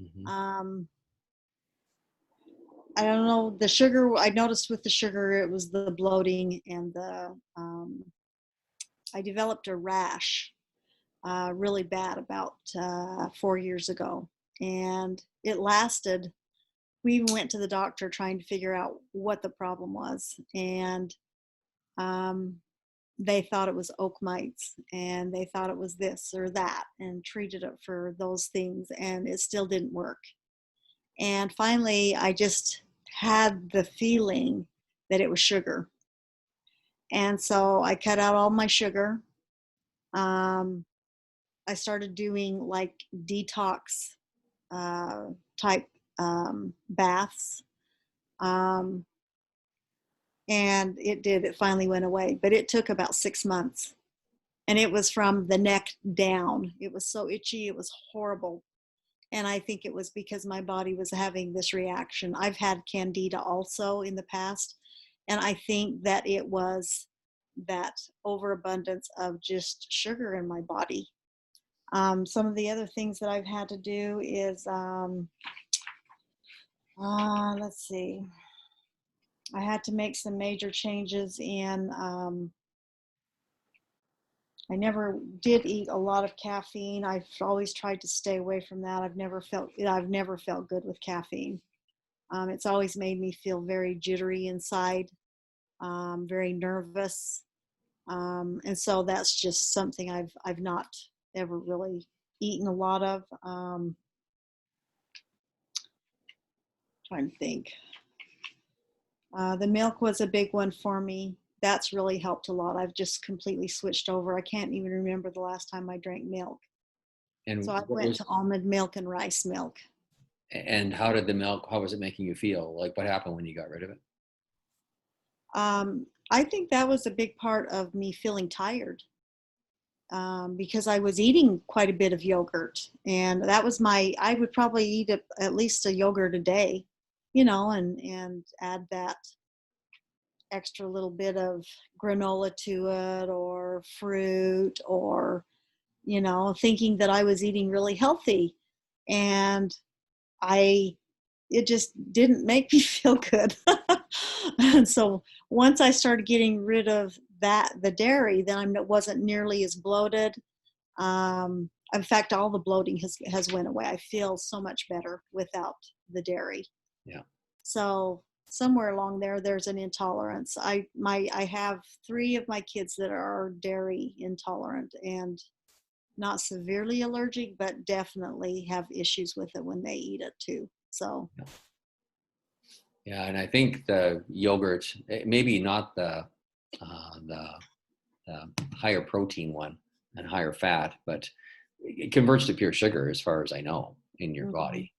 Speaker 2: Mm-hmm.
Speaker 5: I don't know, the sugar, I noticed with the sugar, it was the bloating and I developed a rash really bad about 4 years ago. And it lasted. We even went to the doctor trying to figure out what the problem was. And they thought it was oak mites, and they thought it was this or that, and treated it for those things, and it still didn't work. And finally, I just had the feeling that it was sugar. And so I cut out all my sugar. I started doing like detox type baths. And it finally went away, but it took about 6 months. And it was from the neck down. It was so itchy, it was horrible. And I think it was because my body was having this reaction. I've had candida also in the past. And I think that it was that overabundance of just sugar in my body. Some of the other things that I've had to do is, let's see, I had to make some major changes in, I never did eat a lot of caffeine. I've always tried to stay away from that. I've never felt good with caffeine. It's always made me feel very jittery inside, very nervous. And so that's just something I've not ever really eaten a lot of. Trying to think. The milk was a big one for me. That's really helped a lot. I've just completely switched over. I can't even remember the last time I drank milk.
Speaker 2: And
Speaker 5: So I went to almond milk and rice milk.
Speaker 2: and how was it making you feel? Like, what happened when you got rid of it?
Speaker 5: I think that was a big part of me feeling tired, because I was eating quite a bit of yogurt, and that was I would probably eat at least a yogurt a day, and add that extra little bit of granola to it, or fruit, or, thinking that I was eating really healthy. And it just didn't make me feel good. And so once I started getting rid of the dairy, then I wasn't nearly as bloated. In fact, all the bloating has went away. I feel so much better without the dairy.
Speaker 2: Yeah.
Speaker 5: So somewhere along there's an intolerance. I have 3 of my kids that are dairy intolerant, and not severely allergic, but definitely have issues with it when they eat it too. So.
Speaker 2: Yeah, and I think the yogurt, maybe not the higher protein one and higher fat, but it converts to pure sugar, as far as I know, in your body.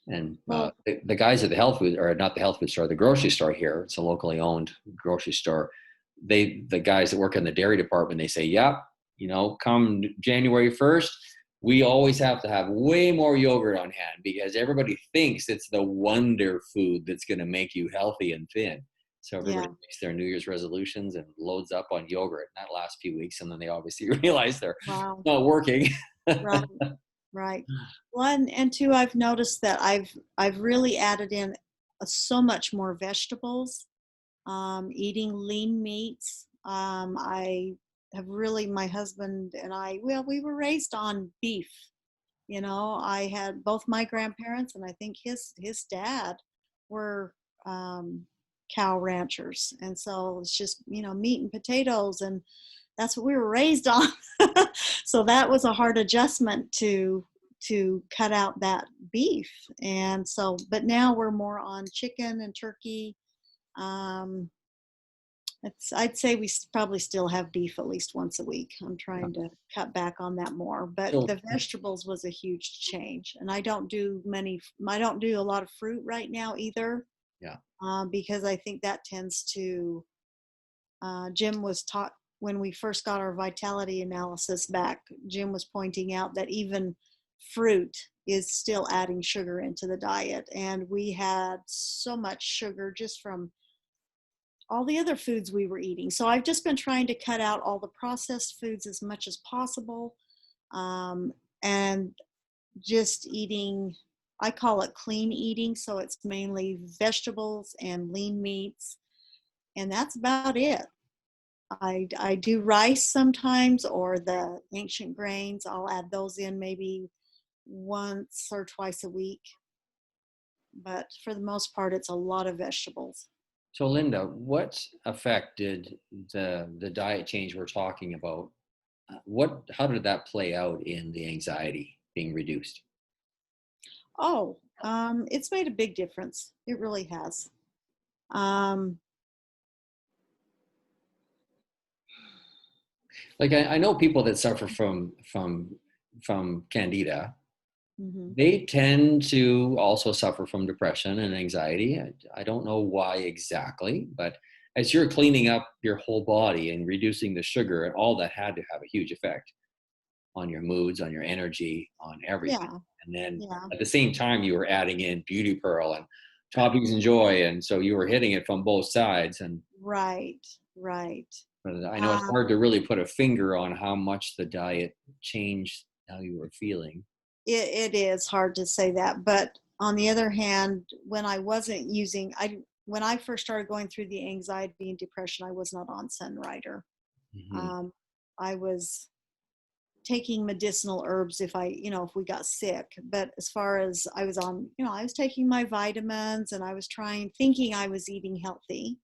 Speaker 2: And the guys at the health food, or not the health food store, the grocery store here, it's a locally owned grocery store. The guys that work in the dairy department, they say, "Yep, come January 1st, we always have to have way more yogurt on hand because everybody thinks it's the wonder food that's going to make you healthy and thin." So everybody makes their New Year's resolutions and loads up on yogurt in that last few weeks, and then they obviously realize they're not working.
Speaker 5: Right. One and two, I've noticed that I've really added in so much more vegetables, eating lean meats. I have really, my husband and I, we were raised on beef. I had both my grandparents, and I think his dad were cow ranchers. And so it's just, meat and potatoes, and that's what we were raised on. So that was a hard adjustment to cut out that beef. And so, but now we're more on chicken and turkey. I'd say we probably still have beef at least once a week. I'm trying to cut back on that more, but the vegetables was a huge change. And I don't do a lot of fruit right now either.
Speaker 2: Yeah.
Speaker 5: Because I think that tends to, Jim was taught when we first got our vitality analysis back, Jim was pointing out that even fruit is still adding sugar into the diet. And we had so much sugar just from all the other foods we were eating. So I've just been trying to cut out all the processed foods as much as possible, and just eating, I call it clean eating. So it's mainly vegetables and lean meats, and that's about it. I do rice sometimes, or the ancient grains. I'll add those in maybe once or twice a week. But for the most part, it's a lot of vegetables.
Speaker 2: So Linda, what effect did the diet change we're talking about, how did that play out in the anxiety being reduced?
Speaker 5: It's made a big difference. It really has.
Speaker 2: Like I know people that suffer from candida. Mm-hmm. They tend to also suffer from depression and anxiety. I don't know why exactly, but as you're cleaning up your whole body and reducing the sugar, and all that had to have a huge effect on your moods, on your energy, on everything. Yeah. And then at the same time, you were adding in Beauty Pearl and Toppings and Joy, and so you were hitting it from both sides. And
Speaker 5: right.
Speaker 2: But I know it's hard to really put a finger on how much the diet changed how you were feeling.
Speaker 5: It is hard to say that, but on the other hand, when I wasn't using, when I first started going through the anxiety and depression, I was not on Sunrider.
Speaker 2: Mhm.
Speaker 5: I was taking medicinal herbs if if we got sick. But as far as I was on, I was taking my vitamins and I was thinking I was eating healthy.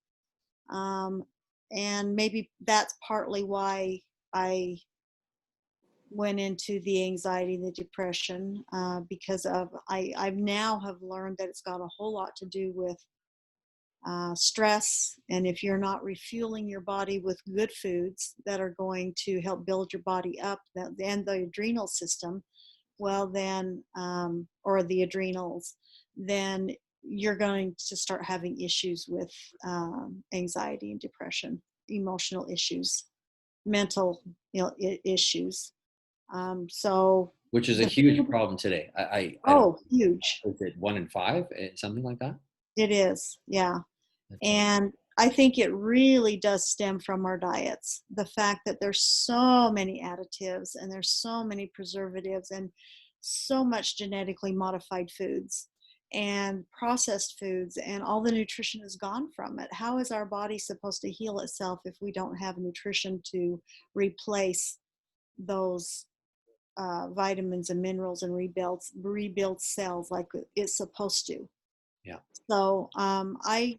Speaker 5: And maybe that's partly why I went into the anxiety, the depression, because I now have learned that it's got a whole lot to do with stress. And if you're not refueling your body with good foods that are going to help build your body up, and the adrenal system, well then, or the adrenals, then you're going to start having issues with anxiety and depression, emotional issues, mental issues. So
Speaker 2: Which is a
Speaker 5: the
Speaker 2: huge
Speaker 5: food,
Speaker 2: problem today. I don't,
Speaker 5: huge.
Speaker 2: is it 1 in 5, something like that?
Speaker 5: It is, yeah.
Speaker 2: That's
Speaker 5: And I think it really does stem from our diets. The fact that there's so many additives and there's so many preservatives and so much genetically modified foods and processed foods, and all the nutrition is gone from it. How is our body supposed to heal itself if we don't have nutrition to replace those vitamins and minerals and rebuild cells like it's supposed to?
Speaker 2: Yeah.
Speaker 5: So I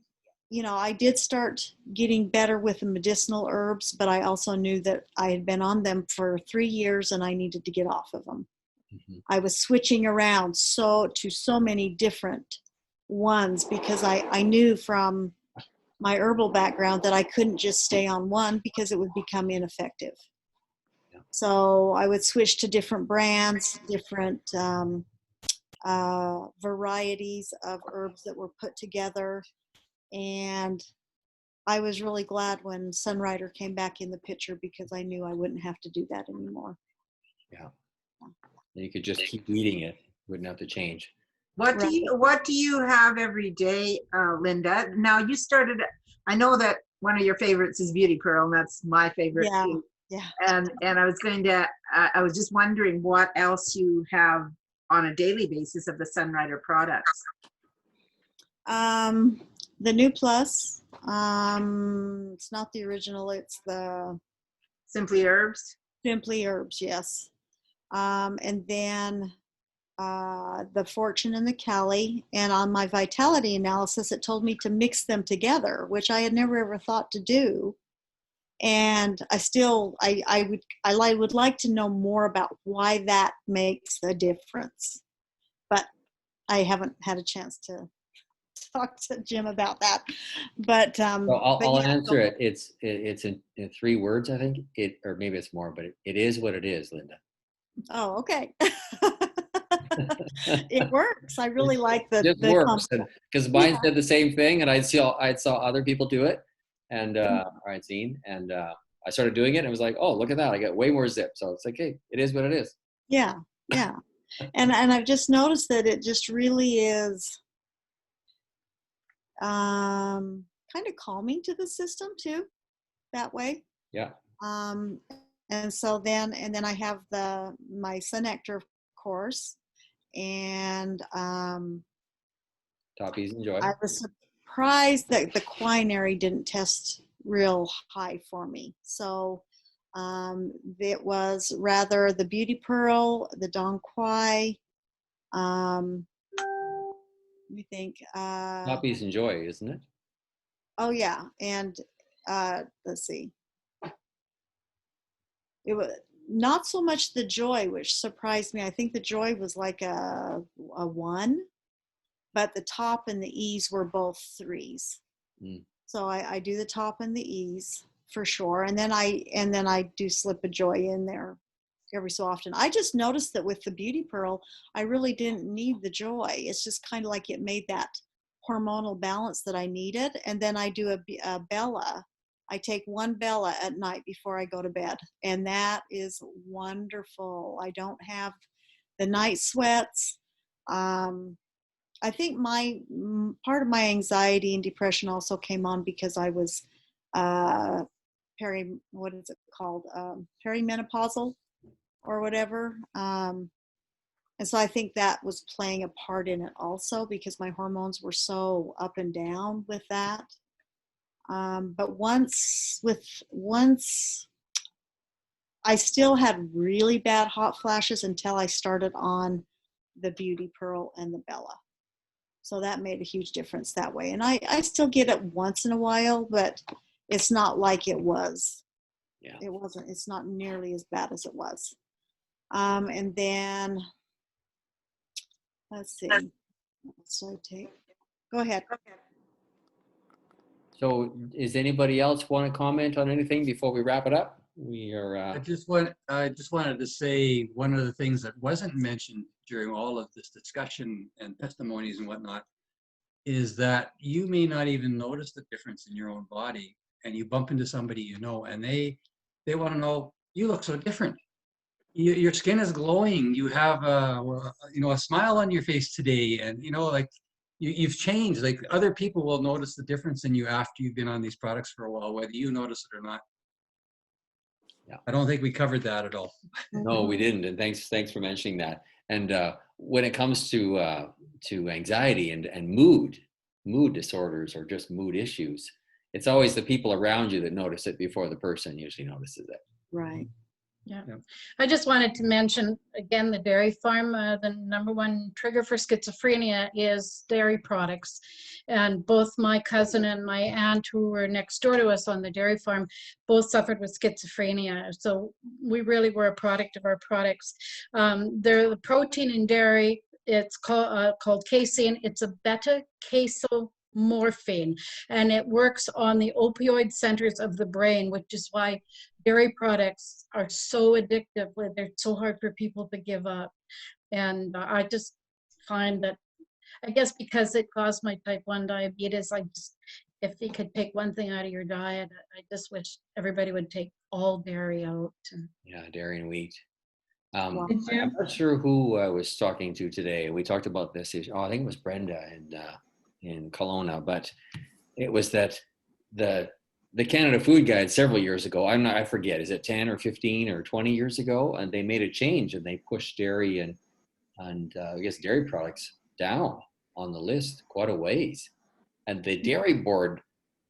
Speaker 5: did start getting better with the medicinal herbs, but I also knew that I had been on them for 3 years and I needed to get off of them.
Speaker 2: Mhm.
Speaker 5: I was switching around to so many different ones because I knew from my herbal background that I couldn't just stay on one because it would become ineffective.
Speaker 2: Yeah.
Speaker 5: So I would switch to different brands, different varieties of herbs that were put together. And I was really glad when Sunrider came back in the picture because I knew I wouldn't have to do that anymore.
Speaker 2: Yeah. And you could just keep eating it. Wouldn't have to change.
Speaker 4: What do you have every day, Linda? Now you started. I know that one of your favorites is Beauty Pearl, and that's my favorite
Speaker 5: Yeah,
Speaker 4: too.
Speaker 5: yeah.
Speaker 4: And I was going to. I was just wondering what else you have on a daily basis of the Sunrider products.
Speaker 5: The New Plus. It's not the original. It's the
Speaker 4: Simply Herbs.
Speaker 5: Simply Herbs. Yes. And then the Fortune and the Cali. And on my vitality analysis, it told me to mix them together, which I had never ever thought to do. And I would like to know more about why that makes a difference, but I haven't had a chance to talk to Jim about that. But
Speaker 2: So I'll
Speaker 5: yeah,
Speaker 2: answer it. It's in 3 words, I think. Or maybe it's more, but it is what it is, Linda.
Speaker 5: Oh, okay. It works. I really like
Speaker 2: It just
Speaker 5: the
Speaker 2: works,
Speaker 5: concept.
Speaker 2: because mine said the same thing, and I saw other people do it, and I'd seen, and I started doing it, and it was like, oh, look at that! I get way more zip. So it's like, hey, it is what it is.
Speaker 5: Yeah, yeah. And I've just noticed that it just really is kind of calming to the system too, that way.
Speaker 2: Yeah.
Speaker 5: And so then I have my Sun Nectar, of course, and
Speaker 2: Top Ease and Joy.
Speaker 5: I was surprised that the quinary didn't test real high for me. So it was rather the Beauty Pearl, the Dong Quai. Let me think.
Speaker 2: Top Ease and Joy, isn't it?
Speaker 5: Oh yeah, and let's see. It was not so much the Joy, which surprised me. I think the Joy was like a 1, but the top and the E's were both 3s.
Speaker 2: Mm.
Speaker 5: So I do the top and the E's for sure, and then I do slip a Joy in there every so often. I just noticed that with the Beauty Pearl, I really didn't need the Joy. It's just kind of like it made that hormonal balance that I needed. And then I do a Bella. I take 1 Bella at night before I go to bed, and that is wonderful. I don't have the night sweats. I think part of my anxiety and depression also came on because I was what is it called? Perimenopausal. or whatever. And so I think that was playing a part in it also, because my hormones were so up and down with that. But once I still had really bad hot flashes until I started on the Beauty Pearl and the Bella. So that made a huge difference that way. And I still get it once in a while, but it's not like it was.
Speaker 2: Yeah.
Speaker 5: It's not nearly as bad as it was. And then, let's see. So go ahead.
Speaker 2: So does anybody else want to comment on anything before we wrap it up? We are.
Speaker 3: I just wanted to say one of the things that wasn't mentioned during all of this discussion and testimonies and whatnot is that you may not even notice the difference in your own body, and you bump into somebody you know, and they want to know, you look so different. Your skin is glowing. You have a smile on your face today, and like you've changed. Like other people will notice the difference in you after you've been on these products for a while, whether you notice it or not.
Speaker 2: Yeah.
Speaker 3: I don't think we covered that at all.
Speaker 2: No, we didn't, and thanks for mentioning that. And when it comes to anxiety and mood disorders or just mood issues, it's always the people around you that notice it before the person usually notices it.
Speaker 5: Right.
Speaker 1: Yeah.
Speaker 3: Yep.
Speaker 1: I just wanted to mention again the dairy farm. The number one trigger for schizophrenia is dairy products. And both my cousin and my aunt, who were next door to us on the dairy farm, both suffered with schizophrenia. So we really were a product of our products. The protein in dairy, it's called casein. It's a beta-casomorphine, and it works on the opioid centers of the brain, which is why dairy products are so addictive. They're so hard for people to give up. And I just find that, I guess because it caused my type 1 diabetes, if you could take one thing out of your diet, I just wish everybody would take all dairy out.
Speaker 2: Yeah, dairy and wheat.
Speaker 5: Wow.
Speaker 2: I'm not sure who I was talking to today. We talked about this issue. I think it was Brenda in Kelowna, but it was that the Canada Food Guide several years ago, I forget, is it 10 or 15 or 20 years ago? And they made a change and they pushed dairy and I guess dairy products down on the list quite a ways. And the dairy board,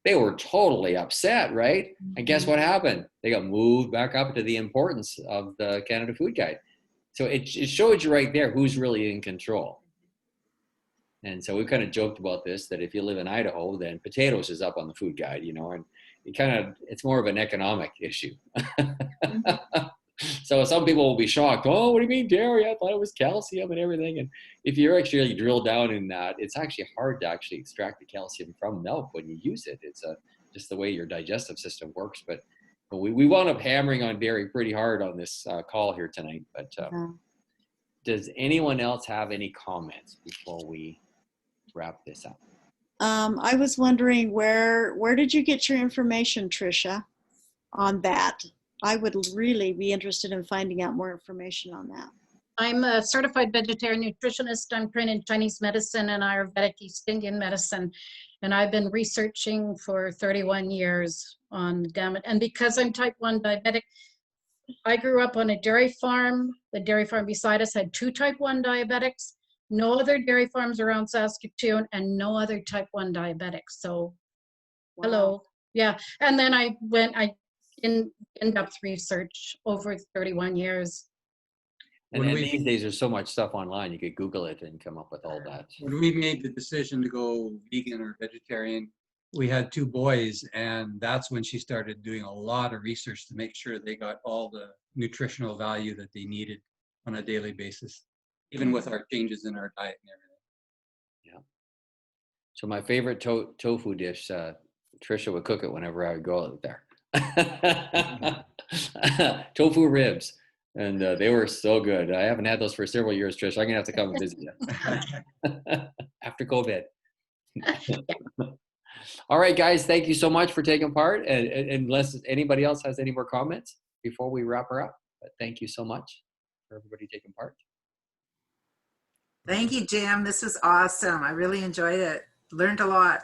Speaker 2: they were totally upset, right? And guess what happened? They got moved back up to the importance of the Canada Food Guide. So it showed you right there who's really in control. And so we kind of joked about this, that if you live in Idaho, then potatoes is up on the food guide, and it's more of an economic issue. So some people will be shocked. Oh, what do you mean dairy? I thought it was calcium and everything. And if you actually drill down in that, it's actually hard to actually extract the calcium from milk when you use it. It's just the way your digestive system works. But we wound up hammering on dairy pretty hard on this call here tonight. But does anyone else have any comments before we wrap this up?
Speaker 5: I was wondering where did you get your information, Trisha, on that? I would really be interested in finding out more information on that.
Speaker 1: I'm a certified vegetarian nutritionist. I'm trained in Chinese medicine and Ayurvedic East Indian medicine. And I've been researching for 31 years on gamut. And because I'm type 1 diabetic, I grew up on a dairy farm. The dairy farm beside us had 2 type 1 diabetics, no other dairy farms around Saskatoon, and no other type 1 diabetics. So, wow. Hello. Yeah. And then I in-depth research over 31 years.
Speaker 2: And then these days there's so much stuff online, you could Google it and come up with all that.
Speaker 3: When we made the decision to go vegan or vegetarian, we had 2 boys, and that's when she started doing a lot of research to make sure they got all the nutritional value that they needed on a daily basis, even with our changes in our diet and everything.
Speaker 2: Yeah. So my favorite tofu dish, Trisha would cook it whenever I would go out there. Tofu ribs, and they were so good. I haven't had those for several years, Trisha. I'm gonna have to come and visit you after COVID. All right, guys, thank you so much for taking part. And unless anybody else has any more comments before we wrap her up, but thank you so much for everybody taking part.
Speaker 4: Thank you, Jim. This was awesome. I really enjoyed it. Learned a lot.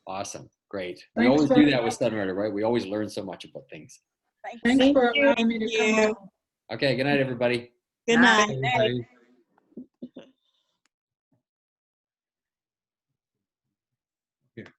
Speaker 2: Awesome. Great. We always do that with Sunrider, right? We always learn so much about things.
Speaker 1: Thanks for allowing me to come on.
Speaker 2: Okay, good night, everybody.
Speaker 5: Good
Speaker 4: Night.
Speaker 5: night.
Speaker 3: Everybody. Okay.